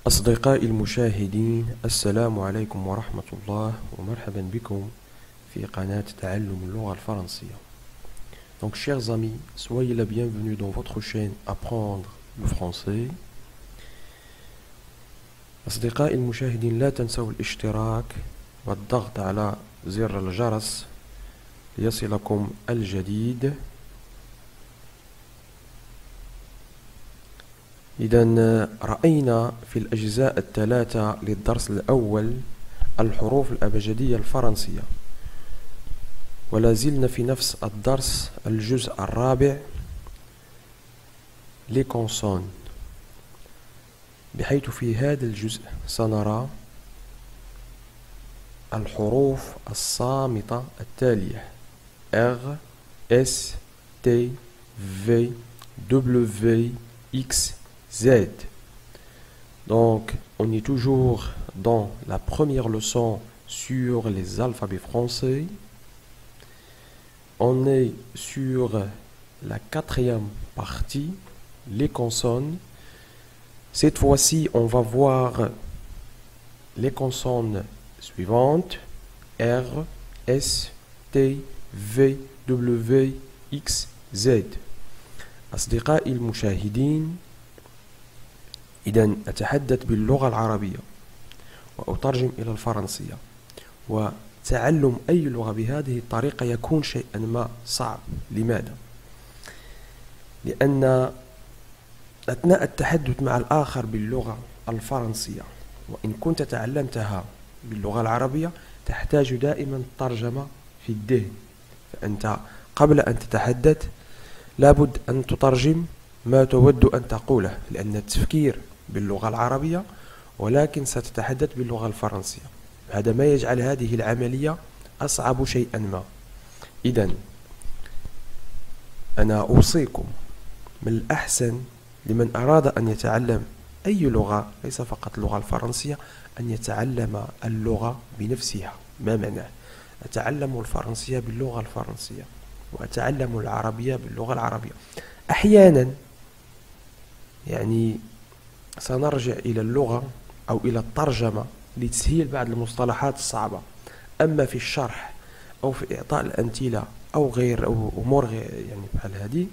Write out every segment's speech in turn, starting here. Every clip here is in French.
أصدقائي المشاهدين، السلام عليكم ورحمة الله ومرحبا بكم في قناة تعلم اللغة الفرنسية. Donc chers amis, soyez la bienvenue dans votre chaîne Apprendre le français. أصدقائي المشاهدين، لا تنسوا الاشتراك والضغط على زر الجرس ليصلكم الجديد. إذا رأينا في الأجزاء الثلاثة للدرس الأول الحروف الأبجدية الفرنسية، ولا زلنا في نفس الدرس الجزء الرابع les consonnes، بحيث في هذا الجزء سنرى الحروف الصامتة التالية R, S, T, V, W, X, Z. Donc, on est toujours dans la première leçon sur les alphabets français. On est sur la quatrième partie, les consonnes. Cette fois-ci, on va voir les consonnes suivantes R, S, T, V, W, X, Z. أصدقائي المشاهدين، إذن أتحدث باللغة العربية وأترجم إلى الفرنسية، وتعلم أي لغة بهذه الطريقة يكون شيئا ما صعب. لماذا؟ لأن أثناء التحدث مع الآخر باللغة الفرنسية وإن كنت تعلمتها باللغة العربية تحتاج دائما ترجمة في الذهن، فأنت قبل أن تتحدث لابد أن تترجم ما تود أن تقوله، لأن التفكير باللغة العربية ولكن ستتحدث باللغة الفرنسية. هذا ما يجعل هذه العملية أصعب شيئا ما. إذن أنا أوصيكم من الأحسن لمن أراد أن يتعلم أي لغة، ليس فقط اللغة الفرنسية، أن يتعلم اللغة بنفسها. ما معناه؟ أتعلم الفرنسية باللغة الفرنسية وأتعلم العربية باللغة العربية. أحيانا يعني سنرجع إلى اللغة أو إلى الترجمة لتسهيل بعض المصطلحات الصعبة، أما في الشرح أو في إعطاء الأمثلة أو غير أو أمور غير يعني بحال هذه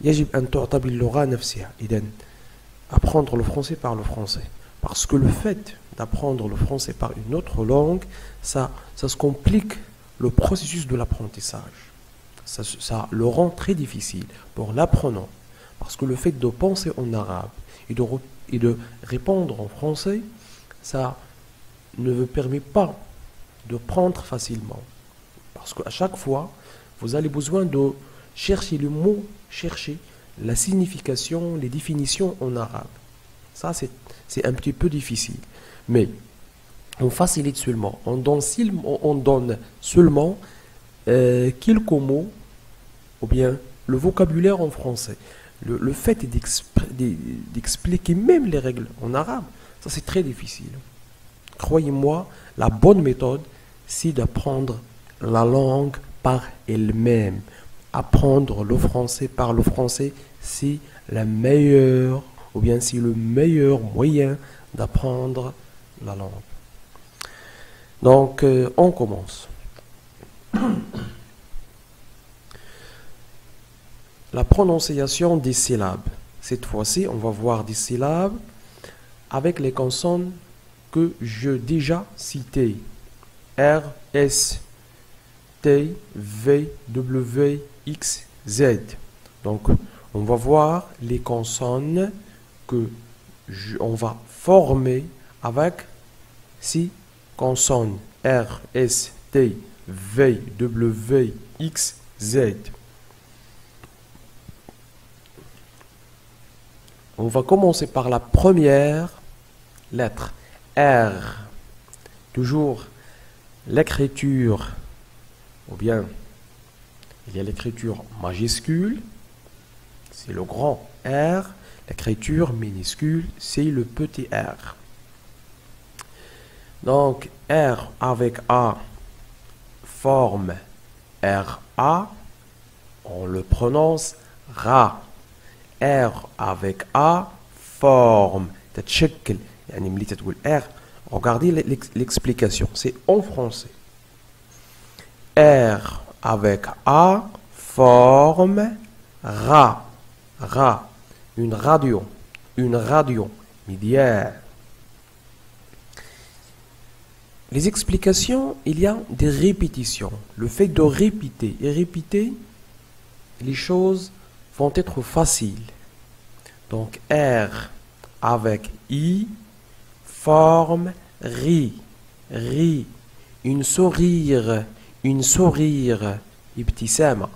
يجب أن تعطى باللغة نفسها. إذن apprendre le français par le français, parce que le fait d'apprendre le français par une autre langue, ça se complique le processus de l'apprentissage. Ça le rend très difficile pour l'apprenant, parce que le fait de penser en arabe et de répondre en français, ça ne vous permet pas de prendre facilement, parce qu'à chaque fois, vous avez besoin de chercher le mot, chercher la signification, les définitions en arabe. Ça, c'est un petit peu difficile. Mais on facilite seulement, on donne seulement quelques mots, ou bien le vocabulaire en français. Le fait d'expliquer même les règles en arabe, ça c'est très difficile. Croyez-moi, la bonne méthode, c'est d'apprendre la langue par elle-même. Apprendre le français par le français, c'est la meilleure, ou bien c'est le meilleur moyen d'apprendre la langue. Donc, on commence. La prononciation des syllabes. Cette fois-ci, on va voir des syllabes avec les consonnes que j'ai déjà citées. R, S, T, V, W, X, Z. Donc, on va voir les consonnes que on va former avec ces consonnes R, S, T, V, W, X, Z. On va commencer par la première lettre, R. Toujours l'écriture, ou bien il y a l'écriture majuscule, c'est le grand R. L'écriture minuscule, c'est le petit r. Donc, R avec A forme RA, on le prononce RA. R avec A forme تتشكل يعني ملي تتقول R. Regardez l'explication, c'est en français. R avec A forme ra, ra, une radio médiane. Les explications, il y a des répétitions. Le fait de répéter et répéter, les choses vont être faciles. Donc R avec I forme ri, ri, une sourire, ابتسامة.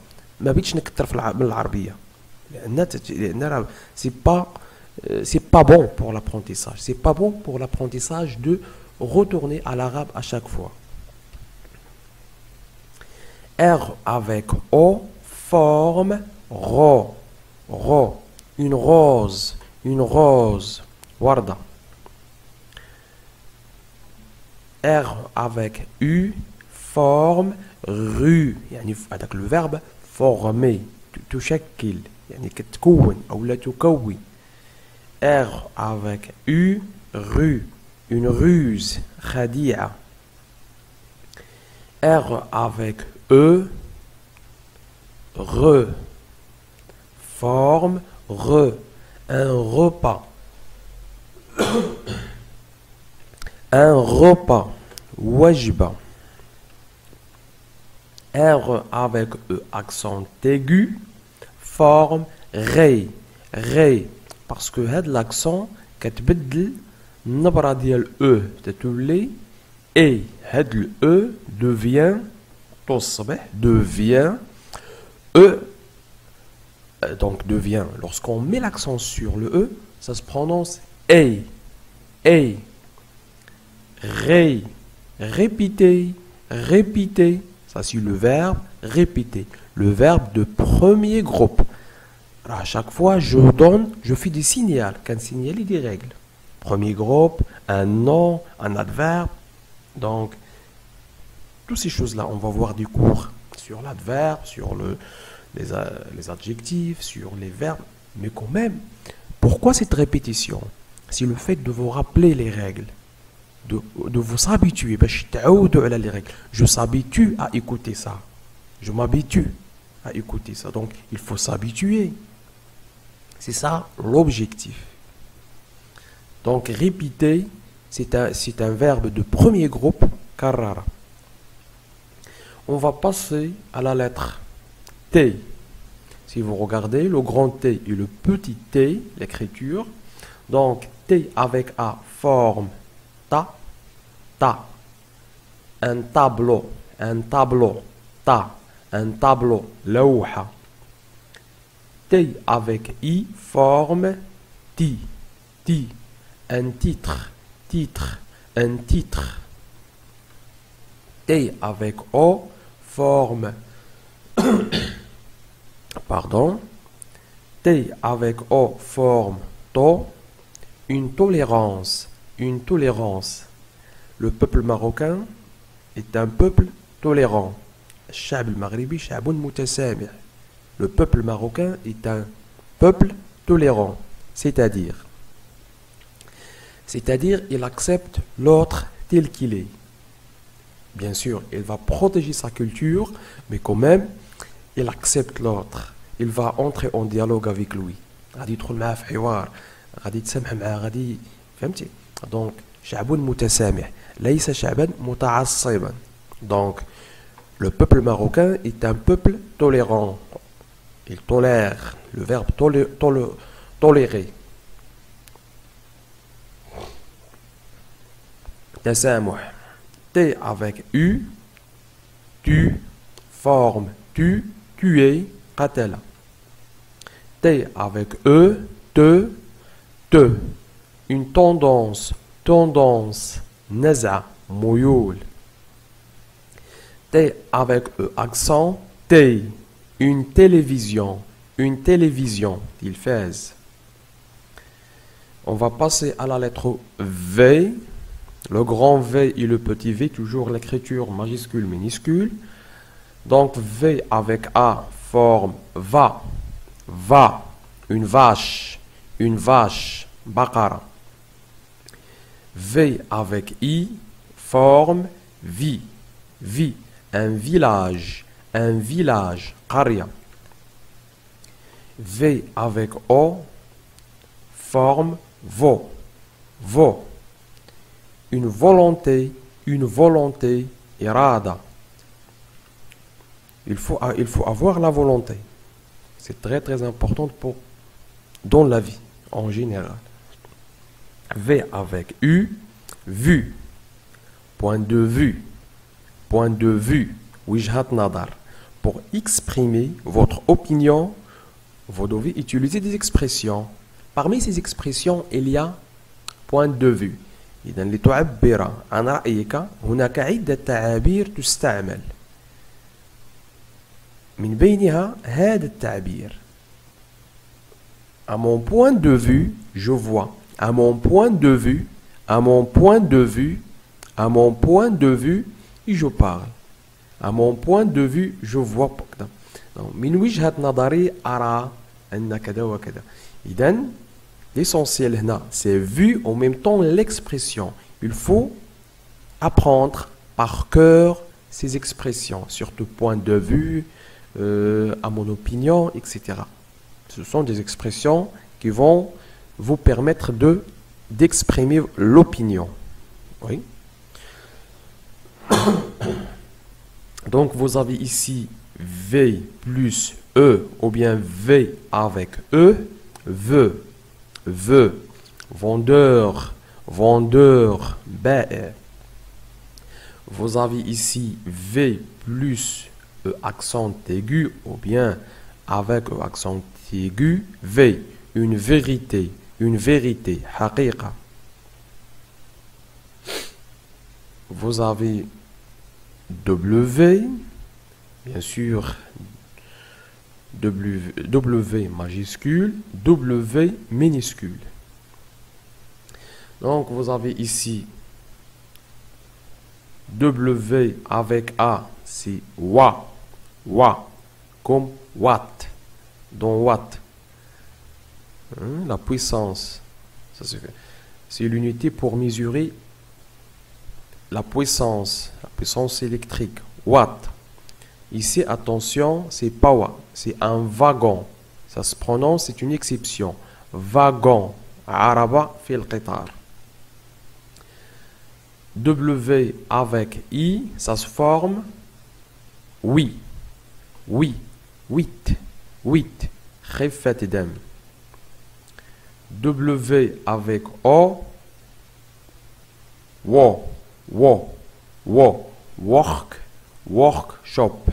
ما بغيتش نكثر من العربية لأن c'est pas bon pour l'apprentissage. C'est pas bon pour l'apprentissage de retourner à l'arabe à chaque fois. R avec O forme ro, ro, une rose, warda. R avec U forme rue, يعني هذاك le verbe former, تشكل يعني كتكون أو لا تكون. R avec U rue, une ruse, خديعة. R avec E re, forme re, un repas. Un repas, wajba. R avec E accent aigu, forme ré, ré. Parce que هاد l'accent كتبدل النبرة ديال E تتولي et هاد ال E devient تصبح devient E. Donc devient, lorsqu'on met l'accent sur le E, ça se prononce A, A. Ré, répéter, répéter. Ça c'est le verbe répéter, le verbe de premier groupe. Alors, à chaque fois, je fais des signaux, qu'un signal et des règles. Premier groupe, un nom, un adverbe. Donc, toutes ces choses-là, on va voir des cours sur l'adverbe, sur les adjectifs, sur les verbes. Mais quand même, pourquoi cette répétition? C'est le fait de vous rappeler les règles. De vous s'habituer. Je s'habitue à écouter ça. Je m'habitue à écouter ça. Donc, il faut s'habituer. C'est ça l'objectif. Donc, répéter, c'est un verbe de premier groupe, karara. On va passer à la lettre T. Si vous regardez, le grand T et le petit T, l'écriture. Donc, T avec A forme ta, ta. Un tableau, ta. Un tableau, lawha. T avec I forme ti, ti. Un titre, un titre. T avec O forme pardon. T avec O forme to. Une tolérance, une tolérance. Le peuple marocain est un peuple tolérant. Le peuple marocain est un peuple tolérant, c'est-à-dire il accepte l'autre tel qu'il est. Bien sûr, il va protéger sa culture, mais quand même, il accepte l'autre. Il va entrer en dialogue avec lui. Donc, شعب متسامح ليس شعبا متعصبا. Donc, le peuple marocain est un peuple tolérant. Il tolère, le verbe tolérer. تسامح. T avec U, tu, forme tu, tuer, قتل. T avec E, te, une tendance, naza, moyoul. T avec E accent, T, une télévision, il fait. On va passer à la lettre V, le grand V et le petit V, toujours l'écriture majuscule, minuscule. Donc V avec A, forme va, une vache, baqara. V avec I, forme vie. Vie. Un village. Un village. Qaria. V avec O, forme veau. Veau. Une volonté. Une volonté. Irada. Il faut avoir la volonté. C'est très très important dans la vie en général. V avec U, vue. Point de vue. Point de vue. Wijhat nadar. Pour exprimer votre opinion, vous devez utiliser des expressions. Parmi ces expressions, il y a point de vue. إذا لتعبر عن رأيك هناك عدة تعابير تستعمل. من بينها هذا التعبير. À mon point de vue, je vois. À mon point de vue, à mon point de vue, à mon point de vue, et je parle. À mon point de vue, je vois. من وجهة نظري أرى أن كذا وكذا. إذا l'essentiel هنا c'est vu en même temps l'expression. Il faut apprendre par cœur ces expressions, surtout point de vue, à mon opinion, etc. Ce sont des expressions qui vont vous permettre d'exprimer l'opinion. Oui. Donc vous avez ici V plus E ou bien V avec E, veut, veut, vendeur, vendeur, bae. Vous avez ici V plus E accent aigu ou bien avec E accent aigu, V, une vérité, haqiqa. Vous avez W, bien sûr, W majuscule, W minuscule. Donc vous avez ici W avec A, c'est wa, comme watt, dans watt. La puissance, c'est l'unité pour mesurer la puissance électrique, watt. Ici, attention, c'est pawa, c'est un wagon. Ça se prononce, c'est une exception. Wagon, araba fil qitar. W avec I, ça se forme oui, huit, khifat dam. W avec O, work, workshop,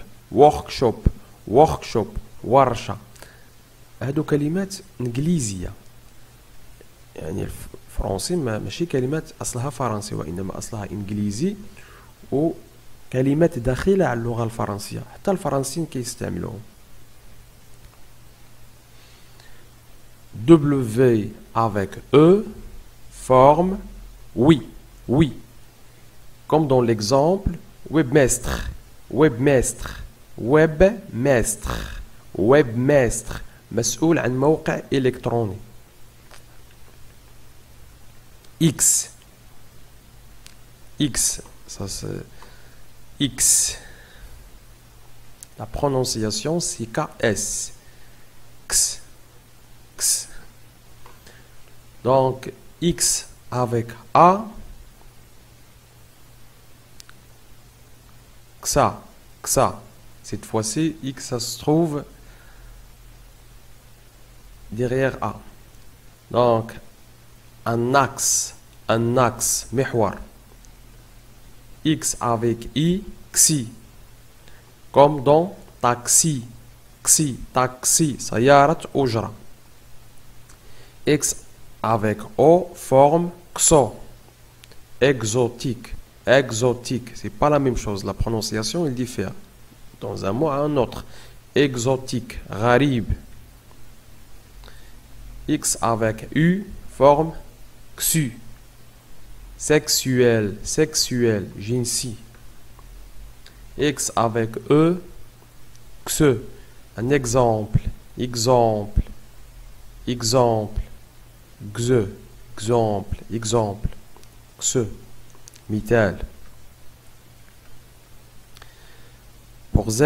ورشة. هادو كلمات انجليزية. يعني الفرنسي ماشي كلمات اصلها فرنسي وانما اصلها انجليزي وكلمات داخلة على اللغة الفرنسية حتى الفرنسيين كيستعملوهم. W avec E forme oui, comme dans l'exemple webmestre, مسؤول عن موقع إلكتروني. X, ça c'est X. La prononciation c'est KS. X. Donc X avec A. Xa. Cette fois-ci, X ça se trouve derrière A. Donc un axe, mihwar. X avec I, xi. Comme dans taxi, sayarat ujra. X avec O forme xo. Exotique, c'est pas la même chose. La prononciation il diffère dans un mot à un autre. Exotique, gharib. X avec U forme xu. Sexuel, jinsi. X avec E, xe. Un exemple, xe, exemple. ce مثال. Pour Z,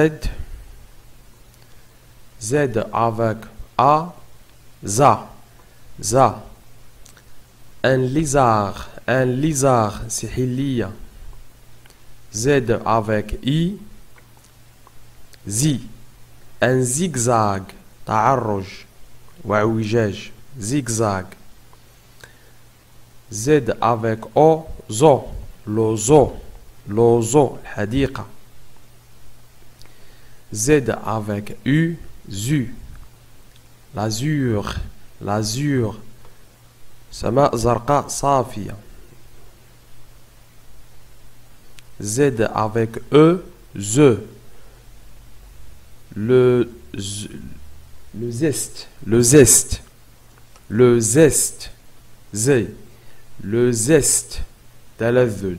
Z avec A, za, za. Un lézard, c'est Hilia. Z avec I, zi. Un zigzag, تعرج وعوجاج, zigzag. Z avec O, zo, l'ozo, الحديقة. Z avec U, zu, l'azur. سماء زرقاء صافية. Z avec E, ze, le zeste, zé, le zeste, تلذذ.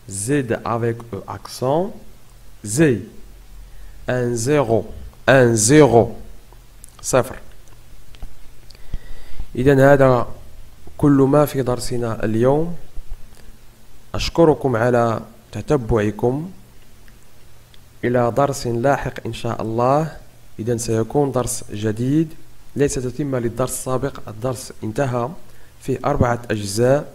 Z avec E accent, zé, un zéro, صفر. إذن هذا كل ما في درسنا اليوم. أشكركم على تتبعكم. إلى درس لاحق إن شاء الله. إذن سيكون درس جديد ليس تتمة للدرس السابق. الدرس انتهى في 4 أجزاء.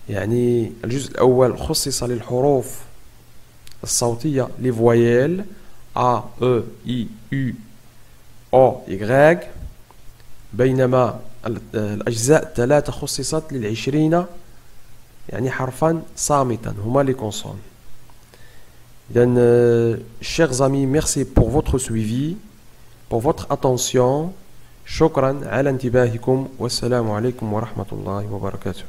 يعني الجزء الأول خصص للحروف الصوتية les voyelles A, E, I, U, O, Y. بينما الأجزاء الثلاثة خصصت لل20 يعني حرفا صامتا هما les consonnes. Donc, chers amis, merci pour votre suivi, pour votre attention. شكرا على انتباهكم والسلام عليكم ورحمة الله وبركاته.